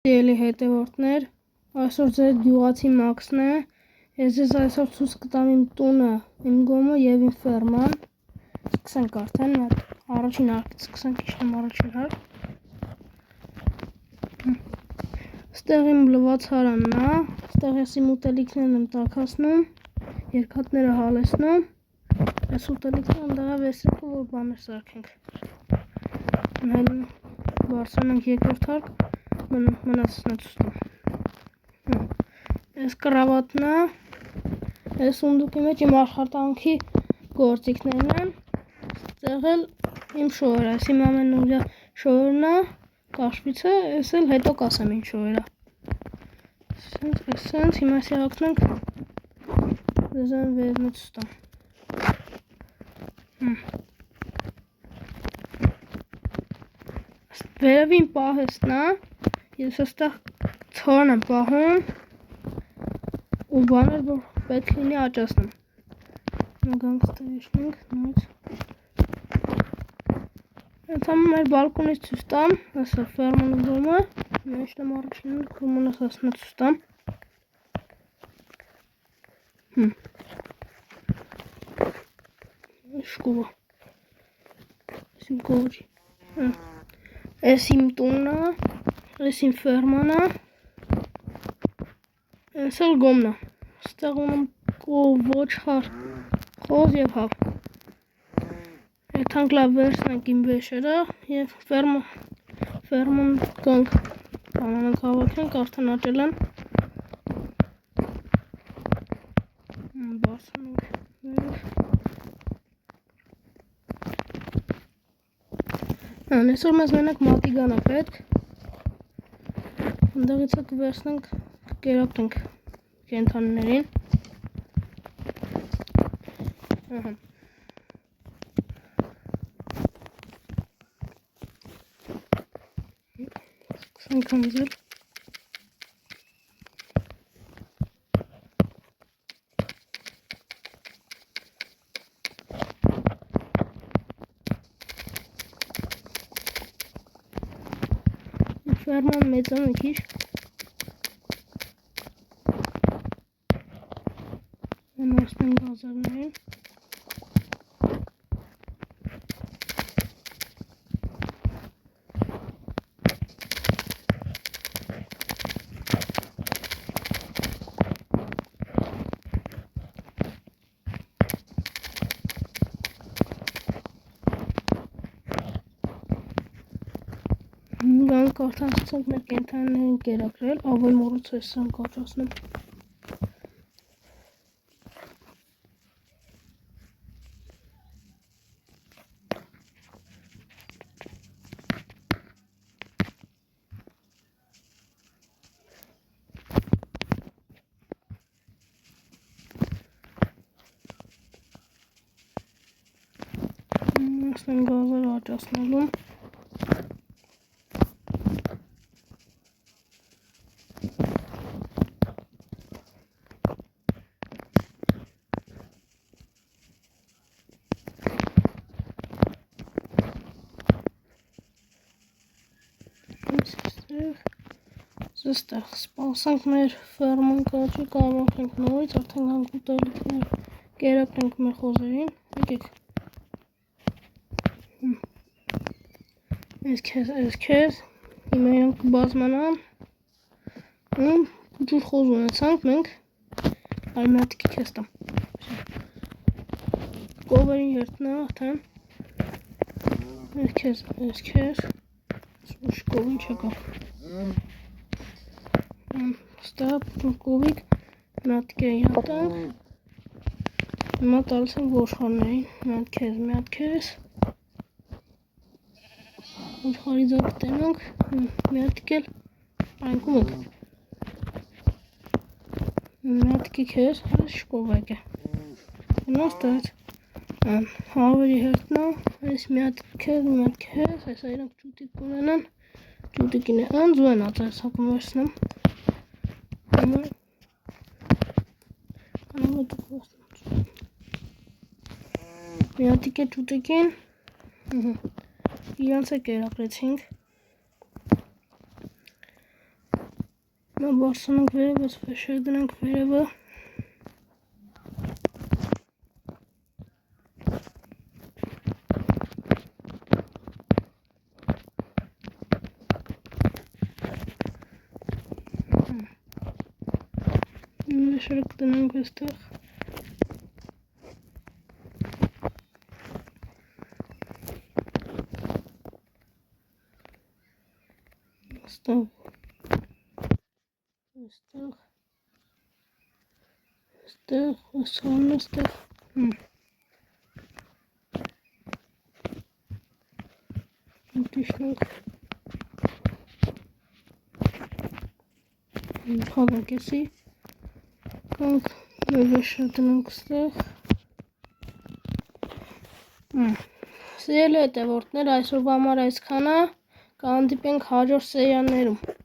Սիրելի հետևորդներ, այսօր ձեր գյուղացի Մաքսն է, ես ձեզ այսօր ցույց կտամ իմ տունը, իմ գոմը և իմ ֆերման։ Սկսենք արդեն, առաջին հարկից սկսենք, իջնեմ առաջին հարկ։ Ստեղ իմ լվացարանն է, ստեղ ես իմ ուտելիքներն եմ տաքացնում, երկաթները հալեցնում, այս ուտելիքները ընդեղ է վերցրել, որ բաներ սարքենք։ Բարձրանանք երկրորդ հարկ, մնացածն է ցույց տամ։ Այս կռավատն է, այս սունդուկի մեջ իմ աշխատանքի գործիքներն են, ստեղ էլ իմ շոուերը, այս իմ ամենօրյա շոուերն է, կաշվիցը, այս էլ հետո կասեմ ինչ շոուեր է։ Սենց, հիմա սիղակնենք, ձեզ են վերևն է ցույց տամ։ Վերևին պահեստն է, ես այստեղ ցորն եմ պահում ու բաներ, որ պետք լինի աճացնեմ։ Գանք ստեղ իջնենք, նույնց։ Ընդհանուր մեր բալկոնից ցույց տամ, այս է ֆերման գոմը, մեջն եմ առաջինն ու մնացածն է ցույց տամ։ Շկուվա։ Այս իմ գողջի։ Այս իմ տունն է, այս իմ ֆերման է, այս էլ գոմն է, ստեղ ունեմ ոչխար, խոզ և հավ։ Եթանք լավ վերցնենք իմ վեշերը և ֆերման գանք բանանք հավաքենք, արդեն աճել են։ Բարձրանանք վերև։ Այսօր մեզ մենակ մատիգան է պետք, ընդեղից է կվերցնենք, կկերապտենք կենթանիներին։ Սկսենք հնձել։ Ֆերման մեծան է քիչ։ Անորսնենք գազարներին։ Գանք արդեն սկսենք մեր կենթանիներին կերակրել, ավոյ մորուց ես սրանք աճացնում։ Ասնեմ գազերը աճացնելու։ Ստեղ սպասենք մեր ֆերման կաճի, կարողանք նորից արդեն գանք ուտելիքներ կերակրենք մեր խոզերին, եկեք։ Այս քեզ, հիմա իրանք կբազմանան, ջուր խոզ ունեցանք մենք, այլ մի հատիկի քեզ տամ։ Կովերին երտնա արդեն, այս քեզ, սուշ կովին չկա։ Ստեղ կովիկ, մի հատիկ է յատանք, հիմա տալիս ենք ոչխարներին, մի հատ քեզ, ոչխարի ձակ կտենանք, մի հատիկ էլ այնքում ենք, մի հատիկի քեզ, այս շկովակ է, նո ստեղից, հավերի հերտնա, այս մի հատ քեզ, այս այրանք ճուտիկ կունենան, ճուտիկին է անձու են ածայս հակում վերցնեմ, մի հատիկ է ճուտիկին, իրանց է կերակրեցինք, Նա բարձրանանք վերև, այս վեշերը դնենք վերևը։ Վեշերը կդնենք այստեղ։ Այստեղ, այսքանն այստեղ։ Դիշնենք։ Հավաքեսի։ Կանք վեշը դնենք այստեղ։ Սիրելի հետևորդներ, այսօրվա համար այսքանը, կհանդիպենք հաջորդ սերիաներում։